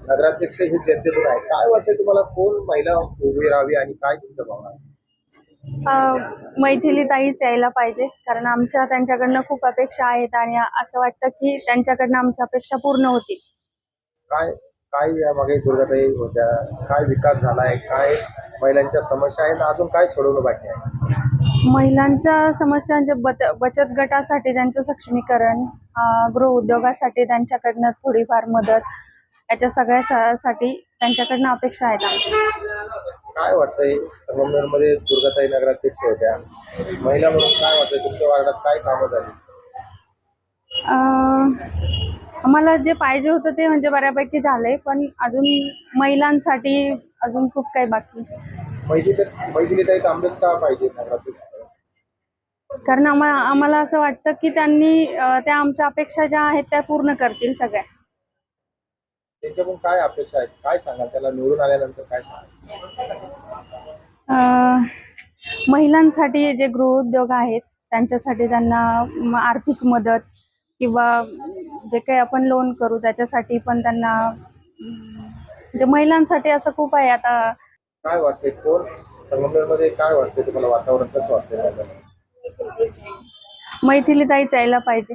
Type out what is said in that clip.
नगराध्यक्ष ही जनतेतून आहे. काय वाटतंय तुम्हाला कोण महिला उभी राहावी आणि काय तुमच्या भावना आहे? मैथिलीताईच यायला पाहिजे, कारण आमच्या त्यांच्याकडनं खूप अपेक्षा आहेत आणि असं वाटतं की त्यांच्याकडनं आमच्या अपेक्षा पूर्ण होतील. काय काय यामागे दुर्गाताई होत्या? काय विकास झालाय? काय महिलांच्या समस्या आहेत? अजून काय सोडवणं बाकी आहे? महिलांच्या समस्यांच्या बचत गटासाठी त्यांचं सक्षमीकरण, गृह उद्योगासाठी त्यांच्याकडनं थोडीफार मदत, याच्या सगळ्यासाठी त्यांच्याकडनं अपेक्षा आहेत आमच्या. काय वाटतंय संगमनेरमध्ये दुर्गाताई नगराध्यक्ष होत्या, महिला म्हणून काय वाटतंय तुमच्या वार्डात काय कामं झाली? अं, आम्हाला जे पाहिजे होतं ते म्हणजे बऱ्यापैकी झालंय, पण अजून महिलांसाठी अजून खूप काही बाकी आहे. मैथिलीताई तांबेच का पाहिजे नगराध्यक्ष? कारण आम्हाला असं वाटतं की त्यांनी त्या आमच्या अपेक्षा ज्या आहेत त्या पूर्ण करतील सगळ्या. त्यांच्याकडून काय अपेक्षा आहेत? काय सांगाल त्याला निवडून आल्यानंतर काय सांगाल? अं, महिलांसाठी जे गृहउद्योग आहेत त्यांच्यासाठी त्यांना आर्थिक मदत किंवा जे काही आपण लोन करू त्याच्यासाठी पण त्यांना म्हणजे महिलांसाठी असं खूप आहे आता. काय वाटतंय कोण संगमनेरमध्ये काय वाटतंय तुम्हाला वातावरण कसं वाटतंय? मैथिलीताईच यायला पाहिजे.